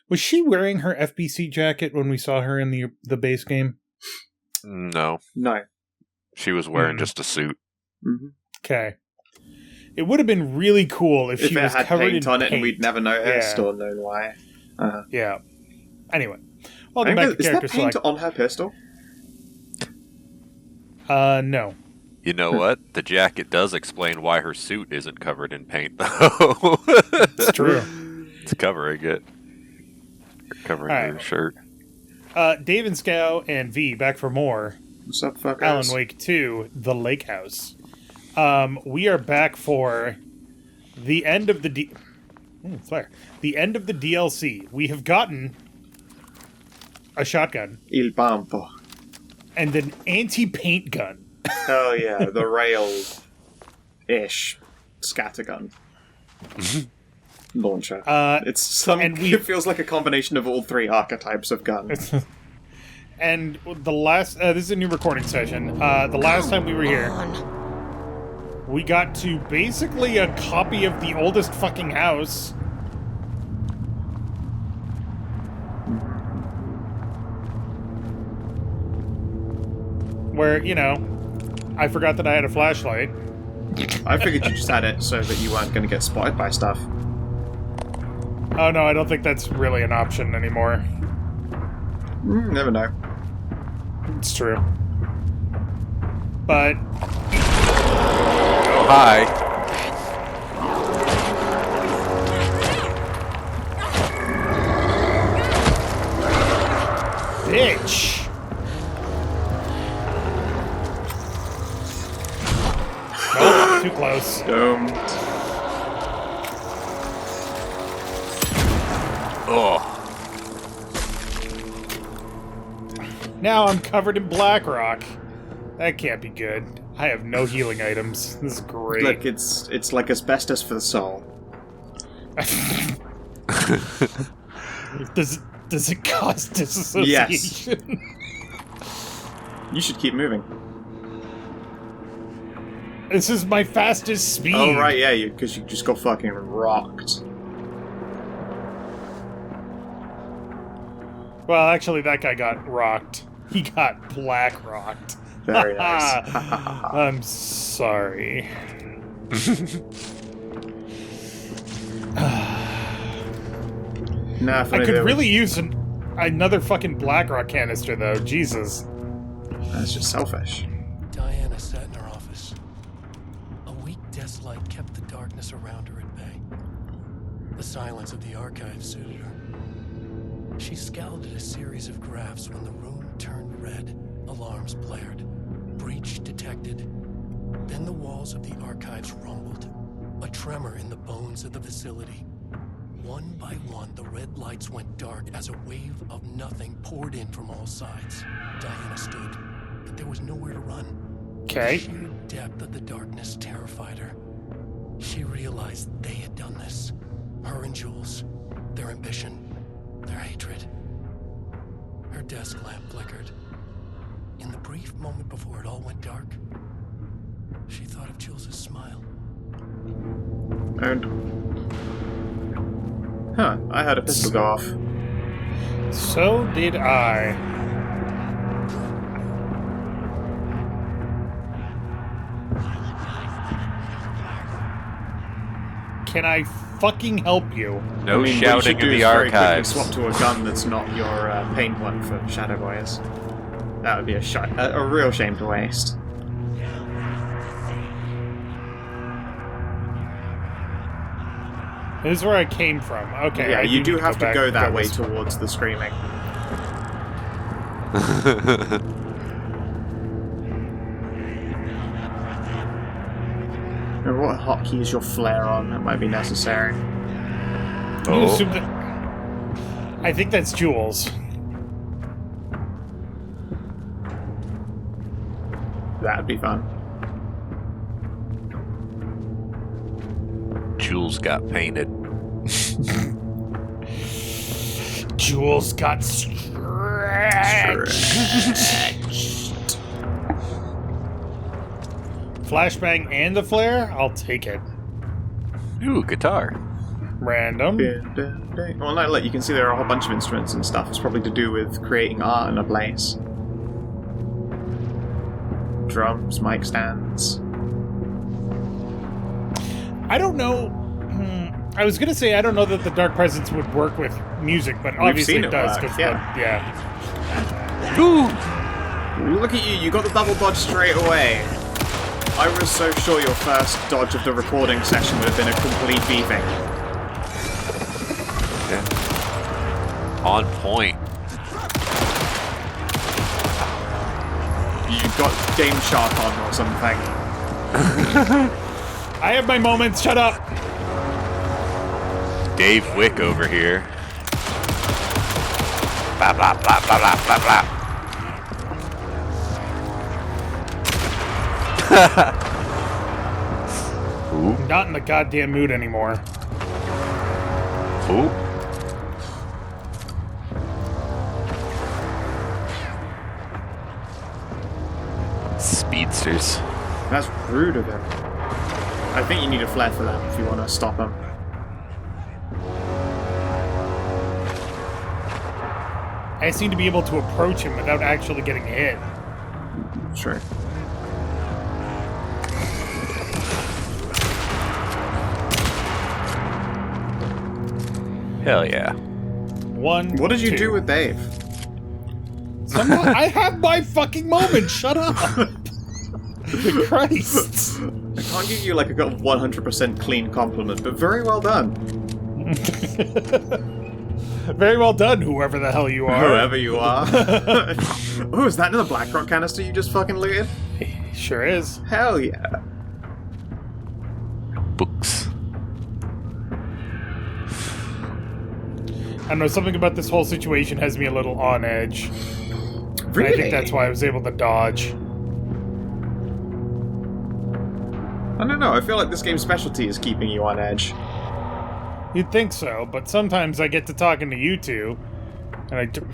Was she wearing her FBC jacket when we saw her in the base game? No. She was wearing just a suit. Okay. It would have been really cool if she it was had covered paint in on paint. it and we'd never noticed or known why. Yeah. Anyway. Welcome back to Is Character there paint Select. on her pistol? No. You know what? The jacket does explain why her suit isn't covered in paint, though. It's true. It's covering it. Covering her shirt. Dave and Scow and V back for more. What's up, fuckers? Alan Wake 2, The Lake House. We are back for the end of the the end of the DLC. We have gotten a shotgun. Il Pampo. And an anti-paint gun. Oh yeah, the rail-ish scattergun launcher. It feels like a combination of all three archetypes of guns. And the last... this is a new recording session. The last time we were here, we got to basically a copy of the oldest fucking house. Where, you know, I forgot that I had a flashlight. I figured you just had it so that you weren't going to get spotted by stuff. Oh no, I don't think that's really an option anymore. Never know. It's true. But... Oh, hi. Bitch! Nope, too close. Don't. Oh. Now I'm covered in black rock. That can't be good. I have no healing items. This is great. Look, it's like asbestos for the soul. Does it cause disassociation? Yes. You should keep moving. This is my fastest speed. Oh, right, yeah, because you just got fucking rocked. Well, actually, that guy got rocked. He got black rocked. Very nice. I'm sorry. Nah, I could really use another fucking black rock canister, though. Jesus. That's just selfish. Diana sat in her office. A weak desk light kept the darkness around her at bay. The silence of the archive suited her. She scowled at a series of graphs when the room turned red. Alarms blared. Breach detected. Then the walls of the archives rumbled. A tremor in the bones of the facility. One by one, the red lights went dark as a wave of nothing poured in from all sides. Diana stood, but there was nowhere to run. Okay. The sheer depth of the darkness terrified her. She realized they had done this. Her and Jules. Their ambition. Their hatred. Her desk lamp flickered. In the brief moment before it all went dark, she thought of Jules' smile. And... Huh, I had a pistol go off. So did I. Can I fucking help you? No shouting in the archives. Swap to a gun that's not your paint one for Shadow Boys. That would be a real shame to waste. This is where I came from. Okay. Yeah, you do need have to go that way this way. towards the screaming. And what hotkey is your flare on? That might be necessary. You assume that... I think that's Jules. That'd be fun. Jules got painted. Jules got stretched. Flashbang and the flare? I'll take it. Ooh, guitar. Random. Well, no, look, you can see there are a whole bunch of instruments and stuff. It's probably to do with creating art in a place. Drums, mic stands. I don't know. I was gonna say I don't know that the Dark Presence would work with music, but obviously seen it it does. work, 'Cause yeah. Ooh! Look at you, you got the double dodge straight away. I was so sure your first dodge of the recording session would have been a complete beefing. Yeah. On point. You got Game Shark on or something. I have my moments. Shut up. Dave Wick over here. Blah, blah, blah, blah, blah, blah, blah. Ooh. Not in the goddamn mood anymore. Ooh. Speedsters. That's rude of him. I think you need a flare for that if you want to stop him. I seem to be able to approach him without actually getting hit. Sure. Hell yeah. One. What did you two. do with Dave? I have my fucking moment. Shut up. Christ. I can't give you like a 100% clean compliment, but very well done. Very well done, whoever the hell you are. Whoever you are. Oh, is that another Blackrock canister you just fucking looted? Sure is. Hell yeah. Books. I don't know, something about this whole situation has me a little on edge. Really? And I think that's why I was able to dodge. I don't know, I feel like this game's specialty is keeping you on edge. You'd think so, but sometimes I get to talking to you two, and I do...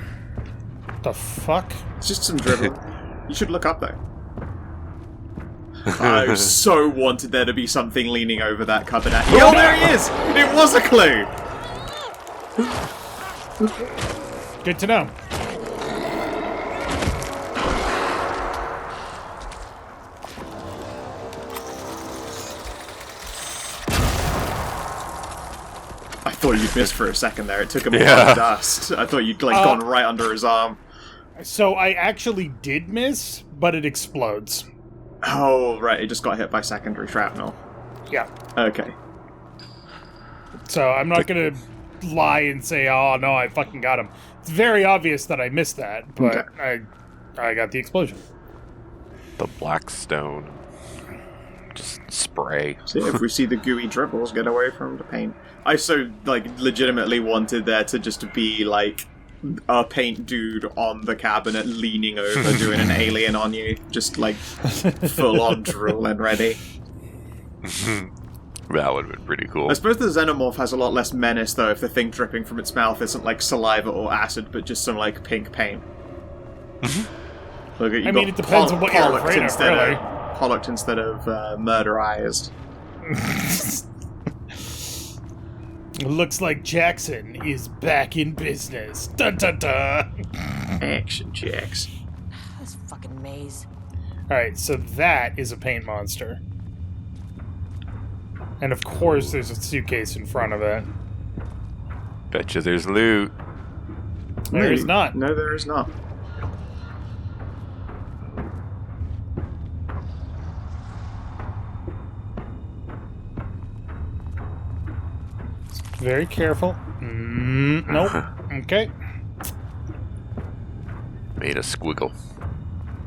The fuck? It's just some dribbling. You should look up though. I so wanted there to be something leaning over that cupboard at you. Oh, there he is! It was a clue! Good to know. I thought you'd missed for a second there. It took him a lot of dust. I thought you'd like gone right under his arm. So I actually did miss, but it explodes. Oh, right. It just got hit by secondary shrapnel. Yeah. Okay. So I'm not gonna lie and say, oh no, I fucking got him. It's very obvious that I missed that, but I got the explosion. The Blackstone. Just spray. See, if we see the gooey dribbles, get away from the paint. I so, like, legitimately wanted there to just be, like, a paint dude on the cabinet leaning over doing an alien on you. Just, like, full-on drool and ready. That would have been pretty cool. I suppose the Xenomorph has a lot less menace, though, if the thing dripping from its mouth isn't, like, saliva or acid, but just some, like, pink paint. Look at you. I mean, it depends on what you're afraid of, really. Pollocked instead of murderized. Looks like Jackson is back in business. Dun dun dun. Action checks. This fucking maze. Alright, so that is a paint monster. And of course there's a suitcase in front of it. Betcha there's loot. There is not. No, there is not. Very careful. Nope. Okay. Made a squiggle.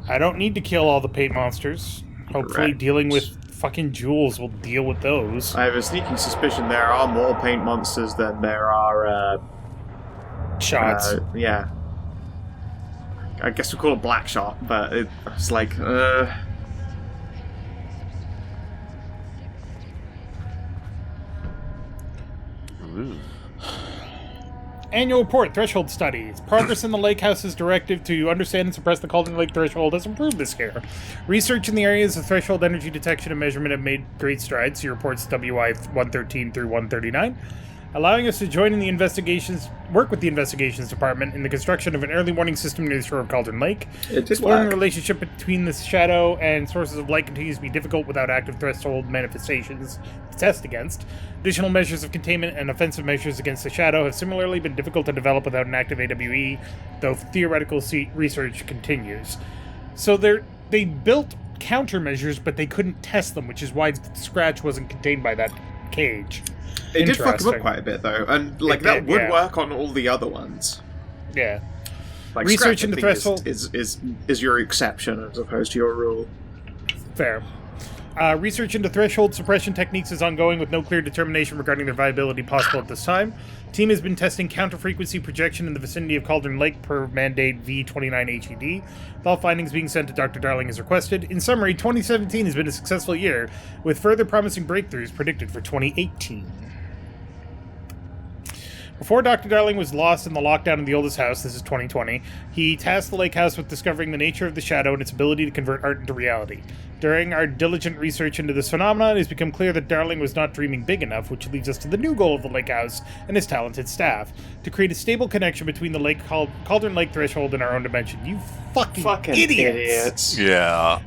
I don't need to kill all the paint monsters. Hopefully Correct. dealing with fucking jewels will deal with those. I have a sneaking suspicion there are more paint monsters than there are, Shots. yeah. I guess we call it black shot, but it's like, Ooh. Annual report, threshold studies. Progress in the Lake House's directive to understand and suppress the Calden Lake threshold has improved this year. Research in the areas of threshold energy detection and measurement have made great strides. See reports WI 113 through 139. allowing us to join in the work with the investigations department in the construction of an early warning system near the shore of Cauldron Lake. Exploring the relationship between the shadow and sources of light continues to be difficult without active threshold manifestations to test against. Additional measures of containment and offensive measures against the shadow have similarly been difficult to develop without an active AWE, though theoretical research continues. So they built countermeasures, but they couldn't test them, which is why Scratch wasn't contained by that cage. It did fuck him up quite a bit, though, and that would work on all the other ones. Yeah. Like, research Scratch, into threshold is your exception as opposed to your rule. Fair. Research into threshold suppression techniques is ongoing with no clear determination regarding their viability possible at this time. Team has been testing counter-frequency projection in the vicinity of Cauldron Lake per mandate V29HED, with all findings being sent to Dr. Darling as requested. In summary, 2017 has been a successful year, with further promising breakthroughs predicted for 2018. Before Dr. Darling was lost in the lockdown of the oldest house, this is 2020, he tasked the lake house with discovering the nature of the shadow and its ability to convert art into reality. During our diligent research into this phenomenon, it has become clear that Darling was not dreaming big enough, which leads us to the new goal of the lake house and his talented staff, to create a stable connection between the Cauldron Lake threshold and our own dimension. You fucking idiots! Yeah.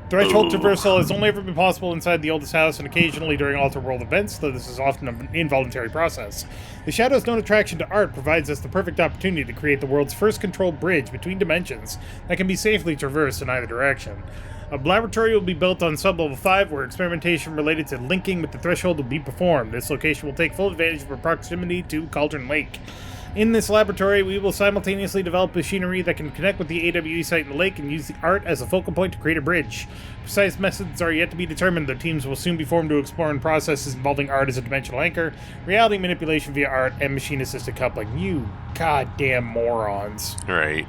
Threshold traversal has only ever been possible inside the oldest house and occasionally during alter-world events, though this is often an involuntary process. The Shadow's known attraction to art provides us the perfect opportunity to create the world's first controlled bridge between dimensions that can be safely traversed in either direction. A laboratory will be built on Sublevel 5 where experimentation related to linking with the threshold will be performed. This location will take full advantage of our proximity to Cauldron Lake. In this laboratory, we will simultaneously develop machinery that can connect with the AWE site in the lake and use the art as a focal point to create a bridge. Precise methods are yet to be determined, though teams will soon be formed to explore processes involving art as a dimensional anchor, reality manipulation via art, and machine-assisted coupling. You goddamn morons. Right.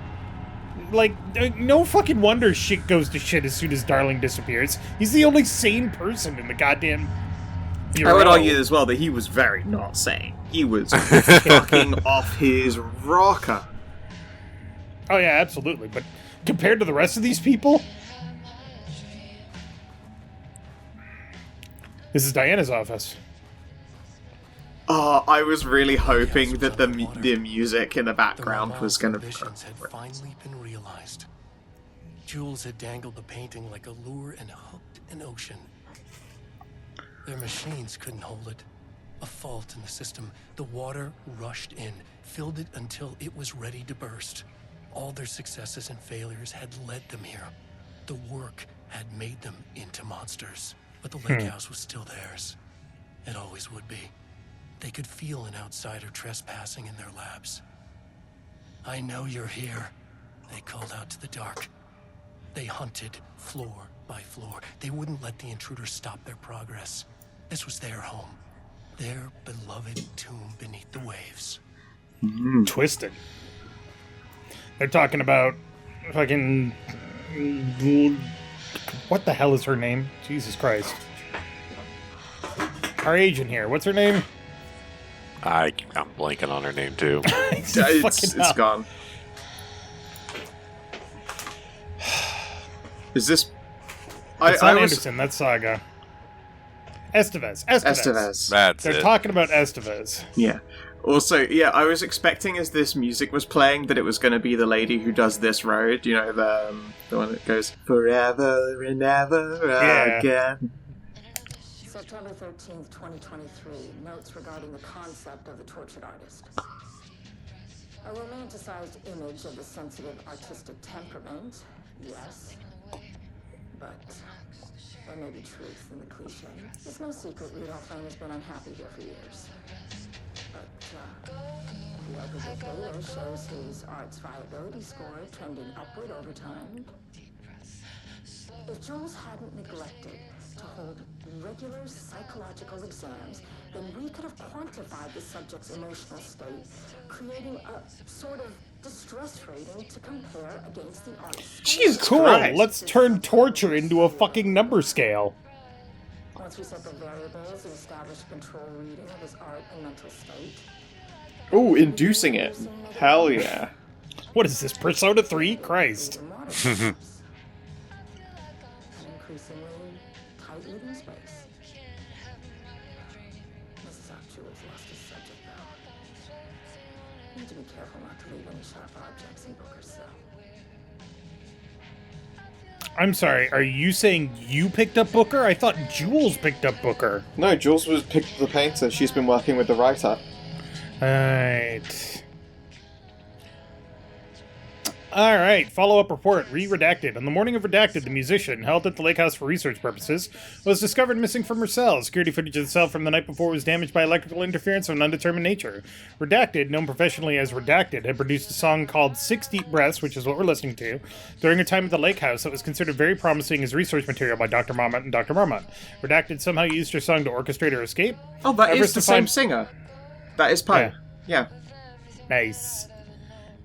Like, no fucking wonder shit goes to shit as soon as Darling disappears. He's the only sane person in the goddamn bureau. I would argue as well that he was very not sane. He was fucking off his rocker. Oh yeah, absolutely. But compared to the rest of these people, this is Diana's office. I was really hoping that the music in the background was going to be. Had finally been realized. Jules had dangled the painting like a lure and hooked an ocean. Their machines couldn't hold it. A fault in the system. The water rushed in, filled it until it was ready to burst. All their successes and failures had led them here. The work had made them into monsters. But the lake house was still theirs. It always would be. They could feel an outsider trespassing in their labs. I know you're here, they called out to the dark. They hunted floor by floor. They wouldn't let the intruders stop their progress. This was their home. Their beloved tomb beneath the waves. Twisted. They're talking about fucking... What the hell is her name? Jesus Christ. Our agent here. What's her name? I'm blanking on her name, too. It's gone. Is this... It's not Anderson, that's Saga. Estevez. That's They're it. talking about Estevez. Yeah. Also, yeah, I was expecting as this music was playing that it was going to be the lady who does This Road, you know, the one that goes forever and ever again. September 13th, 2023. Notes regarding the concept of the tortured artist. A romanticized image of the sensitive artistic temperament, yes. But there may be truth in the cliche. It's no secret Rudolph Lane has been unhappy here for years. But the aggregate data shows his art's viability score trending upward over time. If Jules hadn't neglected to hold regular psychological exams, then we could have quantified the subject's emotional state, creating a sort of distress rating to compare against the artist's. Jesus Cool, Christ. let's turn torture into a fucking number scale. Once we set the variables and established control reading of his art and mental state. Ooh, inducing it. Hell yeah. What is this, Persona 3? Christ. An increasingly tight living space. This is actually lost his subject, though. Need to be careful not to leave any sharp objects in Booker's cell. I'm sorry, are you saying you picked up Booker? I thought Jules picked up Booker. No, Jules was picked the painter. She's been working with the writer. Alright. Alright, follow-up report. Redacted. On the morning of Redacted, the musician, held at the lake house for research purposes, was discovered missing from her cell. Security footage of the cell from the night before was damaged by electrical interference of an undetermined nature. Redacted, known professionally as Redacted, had produced a song called 6 Deep Breaths, which is what we're listening to, during her time at the lake house that was considered very promising as research material by Dr. Marmot and Dr. Marmot. Redacted somehow used her song to orchestrate her escape. Oh, that Efforts is the to same find- singer. That is Poe. Yeah. Nice.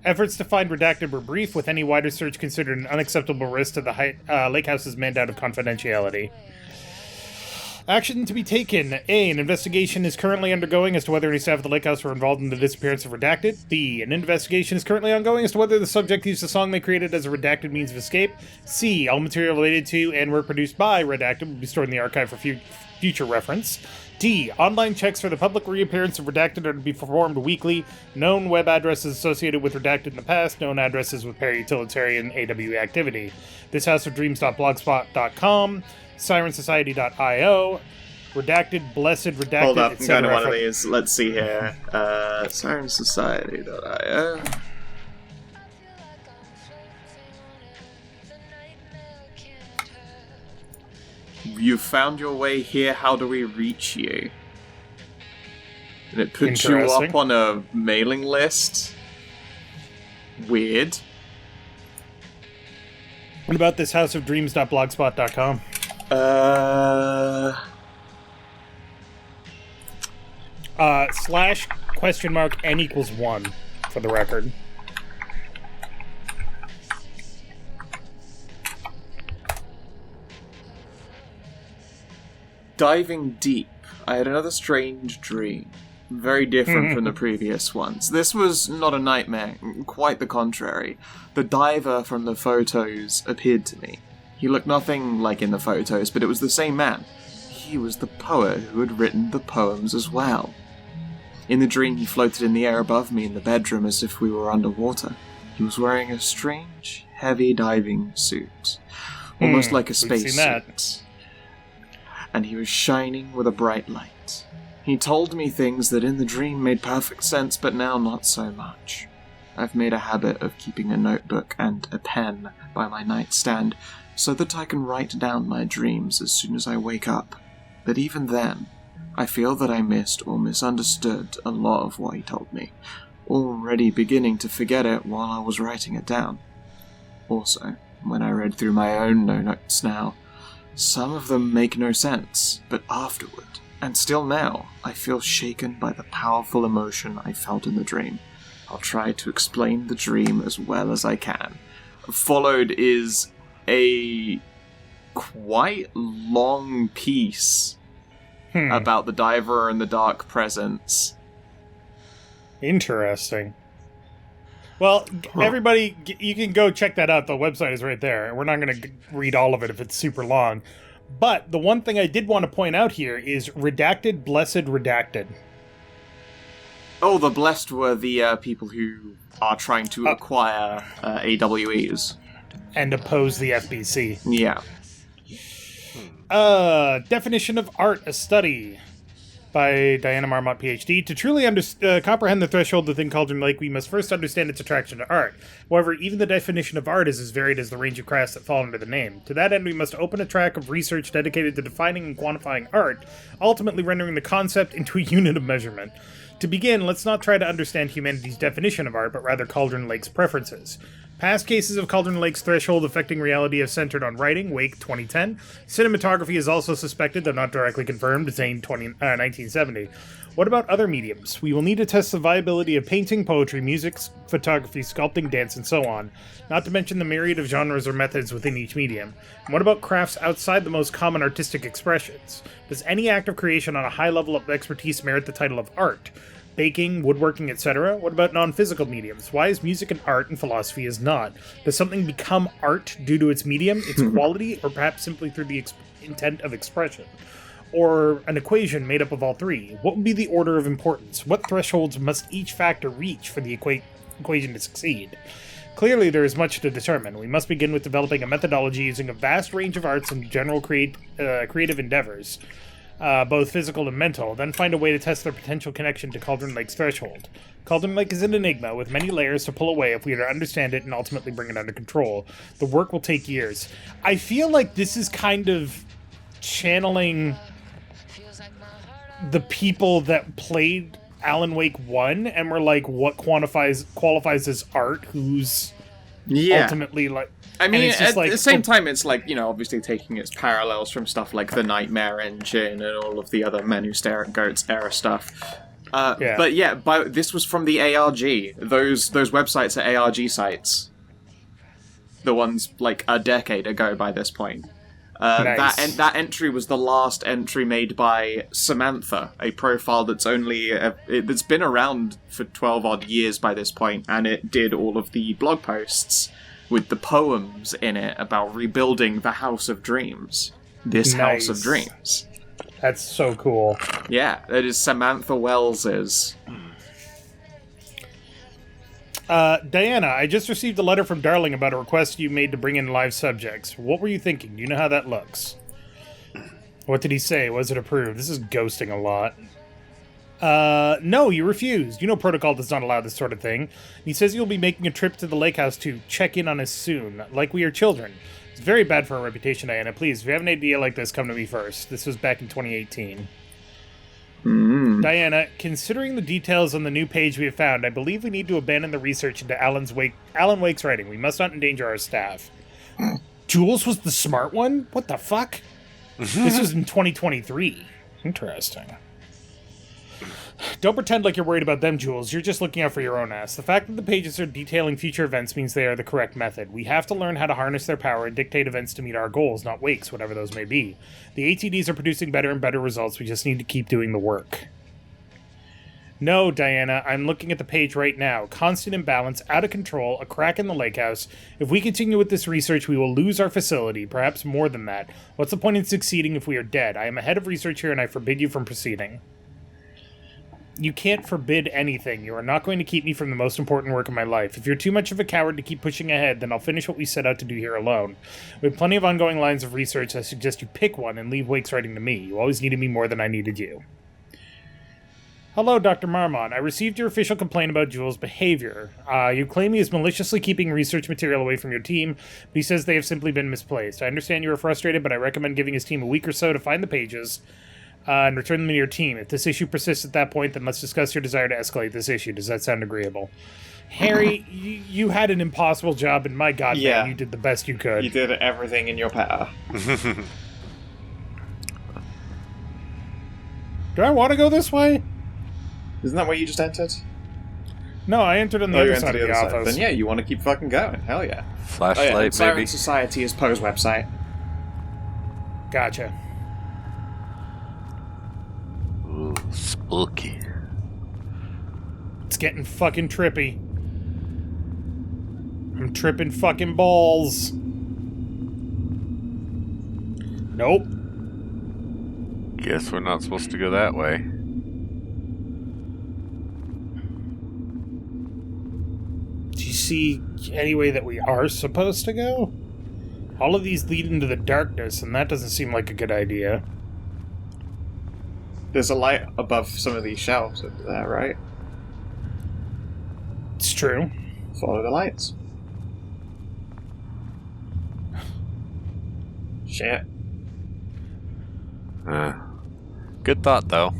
Efforts to find Redacted were brief, with any wider search considered an unacceptable risk to the lake house's mandate of confidentiality. Action to be taken. A. An investigation is currently undergoing as to whether any staff at the lake house were involved in the disappearance of Redacted. B. An investigation is currently ongoing as to whether the subject used the song they created as a redacted means of escape. C. All material related to and were produced by Redacted will be stored in the archive for future reference. D. Online checks for the public reappearance of Redacted are to be performed weekly. Known web addresses associated with Redacted in the past. Known addresses with parutilitarian AWE activity. thishouseofdreams.blogspot.com. Sirensociety.io. Redacted, Blessed, Redacted, Hold up, I'm etc. going to one of these. Let's see here. Sirensociety.io. You found your way here, how do we reach you? And it puts you Interesting. up on a mailing list. Weird. What about this houseofdreams.blogspot.com? / n equals 1, for the record. Diving deep, I had another strange dream. Very different from the previous ones. This was not a nightmare, quite the contrary. The diver from the photos appeared to me. He looked nothing like in the photos, but it was the same man. He was the poet who had written the poems as well. In the dream, he floated in the air above me in the bedroom as if we were underwater. He was wearing a strange, heavy diving suit. Almost like a space seen that. suit. And he was shining with a bright light. He told me things that in the dream made perfect sense, but now not so much. I've made a habit of keeping a notebook and a pen by my nightstand so that I can write down my dreams as soon as I wake up. But even then, I feel that I missed or misunderstood a lot of what he told me, already beginning to forget it while I was writing it down. Also, when I read through my own notes now, some of them make no sense, but afterward, and still now, I feel shaken by the powerful emotion I felt in the dream. I'll try to explain the dream as well as I can. Followed is a quite long piece about the diver and the dark presence. Interesting. Well, everybody, you can go check that out. The website is right there. We're not going to read all of it if it's super long. But the one thing I did want to point out here is Redacted, Blessed, Redacted. Oh, the blessed were the people who are trying to acquire AWEs. And oppose the FBC. Yeah. Definition of art, a study. By Diana Marmot, PhD. To truly comprehend the threshold within Cauldron Lake, we must first understand its attraction to art. However, even the definition of art is as varied as the range of crafts that fall under the name. To that end, we must open a track of research dedicated to defining and quantifying art, ultimately rendering the concept into a unit of measurement. To begin, let's not try to understand humanity's definition of art, but rather Cauldron Lake's preferences. Past cases of Cauldron Lake's threshold affecting reality have centered on writing, Wake 2010. Cinematography is also suspected, though not directly confirmed, Zane 1970. What about other mediums? We will need to test the viability of painting, poetry, music, photography, sculpting, dance, and so on, not to mention the myriad of genres or methods within each medium. And what about crafts outside the most common artistic expressions? Does any act of creation on a high level of expertise merit the title of art? Baking, woodworking, etc.? What about non-physical mediums? Why is music an art and philosophy is not? Does something become art due to its medium, its quality, or perhaps simply through the intent of expression? or an equation made up of all three? What would be the order of importance? What thresholds must each factor reach for the equation to succeed? Clearly, there is much to determine. We must begin with developing a methodology using a vast range of arts and general creative endeavors, both physical and mental, then find a way to test their potential connection to Cauldron Lake's threshold. Cauldron Lake is an enigma with many layers to pull away if we are to understand it and ultimately bring it under control. The work will take years. I feel like this is kind of channeling the people that played Alan Wake 1 and were like, what qualifies as art, who's ultimately like... I mean, at the same time, it's like, obviously taking its parallels from stuff like the Nightmare Engine and all of the other Men Who Stare at Goats era stuff. But yeah, this was from the ARG. Those websites are ARG sites. The ones like a decade ago by this point. Nice. That entry was the last entry made by Samantha, a profile that's that's been around for 12 odd years by this point, and it did all of the blog posts with the poems in it about rebuilding the House of Dreams. This House of Dreams. That's so cool. Yeah, that is Samantha Wells's. Diana, I just received a letter from Darling about a request you made to bring in live subjects. What were you thinking? Do you know how that looks? What did he say? Was it approved? This is ghosting a lot. No, you refused. You know protocol does not allow this sort of thing. He says you'll be making a trip to the lake house to check in on us soon, like we are children. It's very bad for our reputation, Diana. Please, if you have an idea like this, come to me first. This was back in 2018. Diana, considering the details on the new page we have found, I believe we need to abandon the research into Alan Wake's writing. We must not endanger our staff. Jules was the smart one? What the fuck? This was in 2023. Interesting. Don't pretend like you're worried about them, Jules. You're just looking out for your own ass. The fact that the pages are detailing future events means they are the correct method. We have to learn how to harness their power and dictate events to meet our goals, not Wake's, whatever those may be. The ATDs are producing better and better results. We just need to keep doing the work. No, Diana, I'm looking at the page right now. Constant imbalance, out of control, a crack in the lake house. If we continue with this research, we will lose our facility, perhaps more than that. What's the point in succeeding if we are dead? I am a head of research here and I forbid you from proceeding. You can't forbid anything. You are not going to keep me from the most important work of my life. If you're too much of a coward to keep pushing ahead, then I'll finish what we set out to do here alone. We have plenty of ongoing lines of research. I suggest you pick one and leave Wake's writing to me. You always needed me more than I needed you. Hello, Dr. Marmon. I received your official complaint about Jules' behavior. You claim he is maliciously keeping research material away from your team, but he says they have simply been misplaced. I understand you are frustrated, but I recommend giving his team a week or so to find the pages, and return them to your team. If this issue persists at that point, then let's discuss your desire to escalate this issue. Does that sound agreeable? Harry, you had an impossible job, and my god, man, you did the best you could. You did everything in your power. Do I want to go this way? Isn't that where you just entered? No, I entered on the other side of the office. Then yeah, you want to keep fucking going. Hell yeah. Flashlight, Siren baby. Society is Poe's website. Gotcha. Ooh, spooky. It's getting fucking trippy. I'm tripping fucking balls. Nope. Guess we're not supposed to go that way. Do you see any way that we are supposed to go? All of these lead into the darkness, and that doesn't seem like a good idea. There's a light above some of these shelves over there, right? It's true. Follow the lights. Shit. Good thought, though.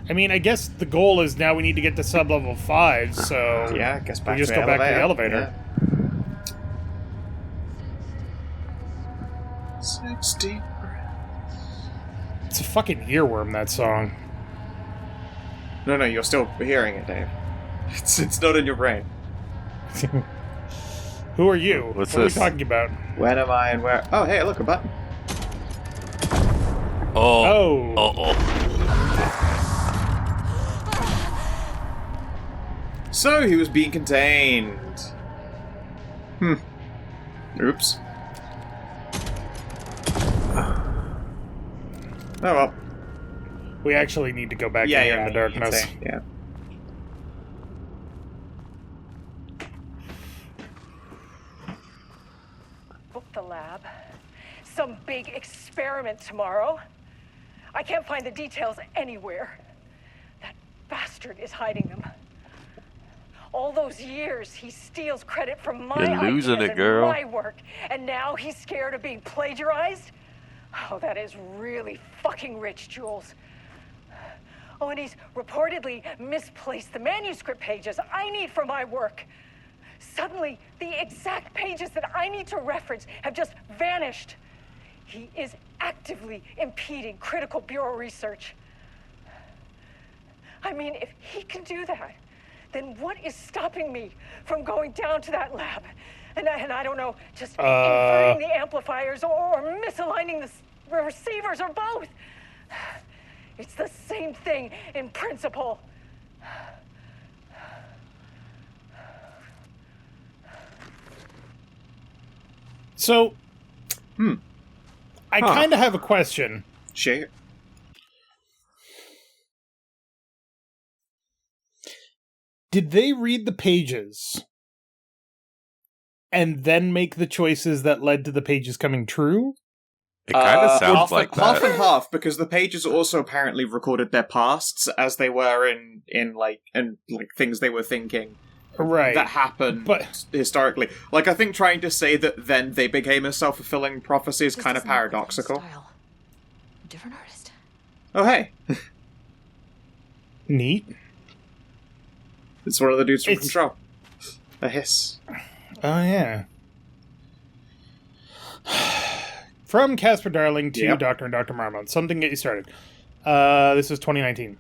I mean, I guess the goal is now we need to get to sub-level 5, so... Yeah, I guess back we just to go back to the elevator. Yeah. 60. It's a fucking earworm, that song. No, you're still hearing it, Dave. It's not in your brain. Who are you? What's what this? Are we talking about? When am I and where? Oh, hey, look, a button. Oh. Oh. So he was being contained. Oops. Oh well. We actually need to go back Yeah, in here yeah, in the darkness. yeah. Book the lab. Some big experiment tomorrow. I can't find the details anywhere. That bastard is hiding them. All those years, he steals credit from my You're losing ideas it, and girl. my work, and now he's scared of being plagiarized? Oh, that is really fucking rich, Jules. Oh, and he's reportedly misplaced the manuscript pages I need for my work. Suddenly, the exact pages that I need to reference have just vanished. He is actively impeding critical bureau research. I mean, if he can do that, then what is stopping me from going down to that lab? And I don't know, just inverting the amplifiers or misaligning the receivers or both. It's the same thing in principle. So, I kind of have a question. Shit. Did they read the pages and then make the choices that led to the pages coming true? It kind of sounds like half that. and half, because the pages also apparently recorded their pasts as they were in things they were thinking Right. that happened But- historically. Like, I think trying to say that then they became a self-fulfilling prophecy is kind of paradoxical. Different artist. Oh, hey. Neat. It's one of the dudes from It's- Control. A hiss. Oh, yeah. From Casper Darling to Yep. Dr. and Dr. Marmot. Something to get you started. This was 2019.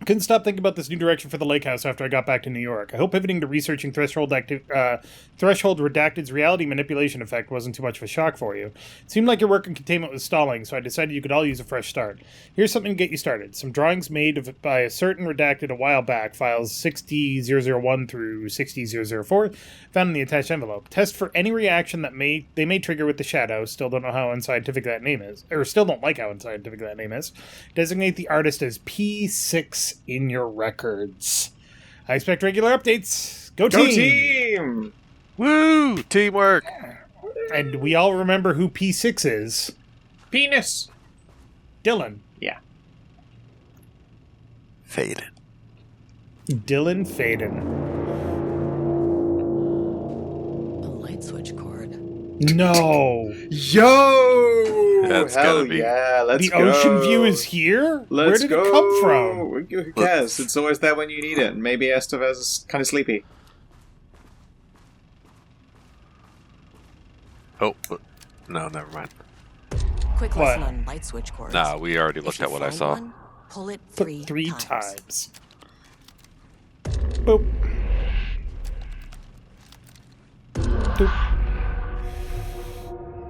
Couldn't stop thinking about this new direction for the lake house after I got back to New York. I hope pivoting to researching Threshold Redacted's reality manipulation effect wasn't too much of a shock for you. It seemed like your work in containment was stalling, so I decided you could all use a fresh start. Here's something to get you started. Some drawings made by a certain Redacted a while back, files 60001 through 60004, found in the attached envelope. Test for any reaction that they may trigger with the shadow. Still don't know how unscientific that name is. Or still don't like how unscientific that name is. Designate the artist as P6 in your records. I expect regular updates. Go Go team! team! Woo! Teamwork! And we all remember who P6 is. Penis! Dylan. Yeah. Faded. Dylan Faden. A light switch cord. No! Yo! That's Hell gotta be- yeah, let's The go. ocean view is here? Where Let's did go. it come from? Who cares? It's always there when you need it. And maybe Estevez is kind of sleepy. Oh, no, never mind. Quick What? lesson on light switch cords. Nah, we already If looked you at what I find saw. one, pull it Put three times. Boop. Boop.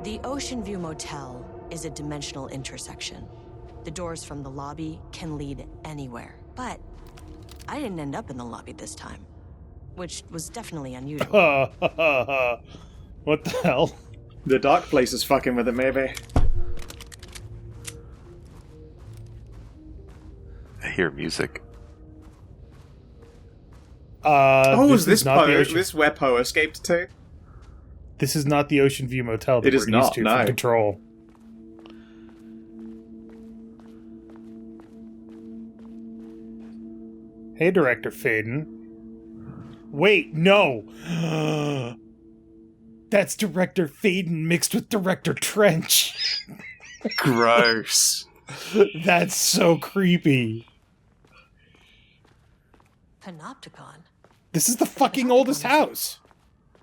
The Ocean View Motel is a dimensional intersection. The doors from the lobby can lead anywhere. But I didn't end up in the lobby this time, which was definitely unusual. What the hell? The dark place is fucking with it, maybe. I hear music. Is this not the Poe? ocean. This where Poe escaped to? This is not the Ocean View Motel that It is we're used not, to no. from Control. Hey, Director Faden. Wait, no! That's Director Faden mixed with Director Trench. Gross. That's so creepy. Panopticon. This is the fucking oldest house.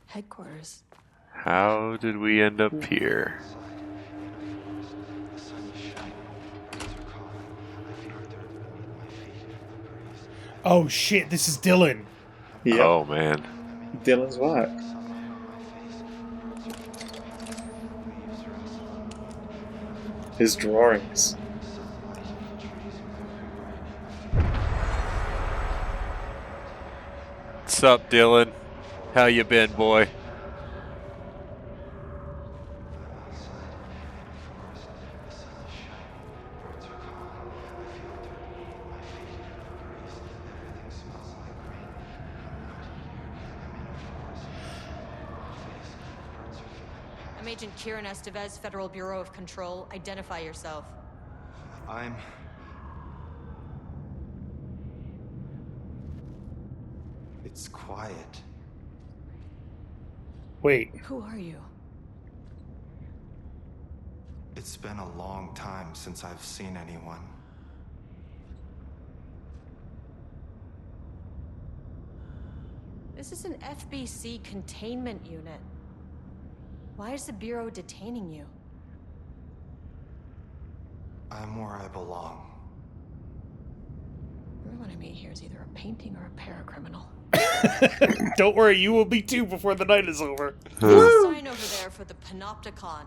Headquarters. How did we end up here? Oh shit, this is Dylan. Yep. Oh, man. Dylan's work. His drawings. What's up, Dylan? How you been, boy? I'm Agent Kieran Estevez, Federal Bureau of Control. Identify yourself. It's quiet. Wait. Who are you? It's been a long time since I've seen anyone. This is an FBC containment unit. Why is the Bureau detaining you? I'm where I belong. Everyone I meet here is either a painting or a paracriminal. Don't worry, you will be too before the night is over. There's a sign over there for the Panopticon.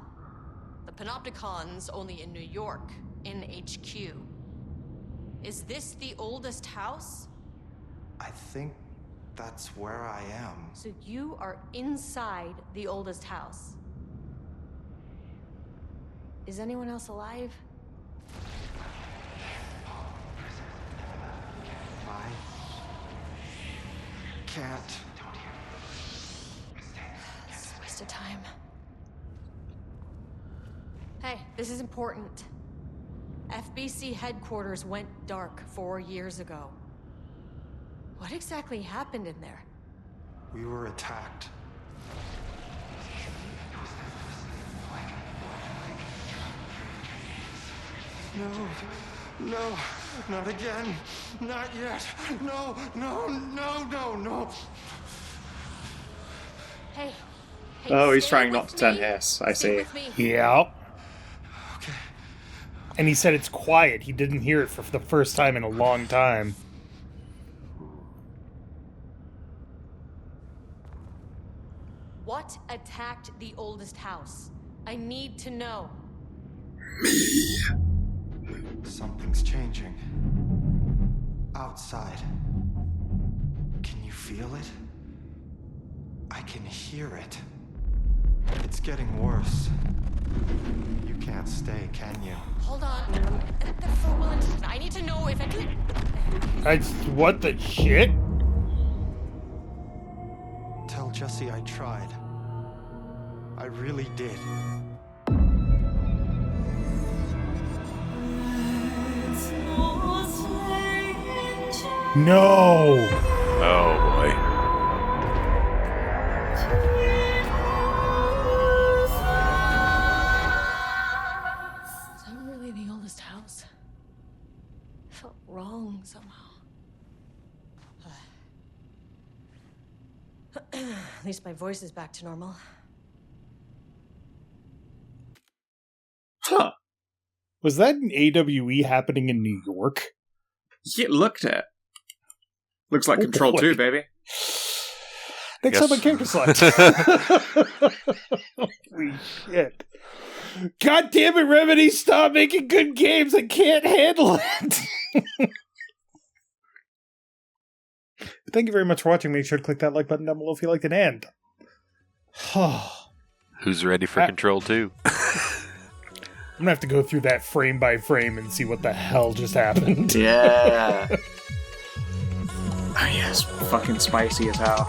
The Panopticon's only in New York, in HQ. Is this the oldest house? I think that's where I am. So you are inside the oldest house. Is anyone else alive? I can't. It's a waste of time. Hey, this is important. FBC headquarters went dark 4 years ago. What exactly happened in there? We were attacked. No, not again. Not yet. No. Hey. Oh, he's stay trying not with to turn me. hiss. I Stay see. with me. Yeah. Okay. And he said it's quiet. He didn't hear it for the first time in a long time. What attacked the oldest house? I need to know. Something's changing. Outside. Can you feel it? I can hear it. It's getting worse. You can't stay, can you? Hold on. For Wellington, I need to know if it... What the shit? Tell Jesse I tried. I really did. No! Oh boy. Is that really the oldest house? It felt wrong somehow. At least my voice is back to normal. Huh. Was that an AWE happening in New York? Yeah, looked at. Looks like Oh, Control boy. 2, baby. Next Yes. up on Character Select. Holy shit. God damn it, Remedy, stop making good games. I can't handle it. Thank you very much for watching. Make sure to click that like button down below if you liked it. And Who's ready for Control 2? I'm gonna have to go through that frame by frame and see what the hell just happened. Yeah. Oh, yes. Fucking spicy as hell.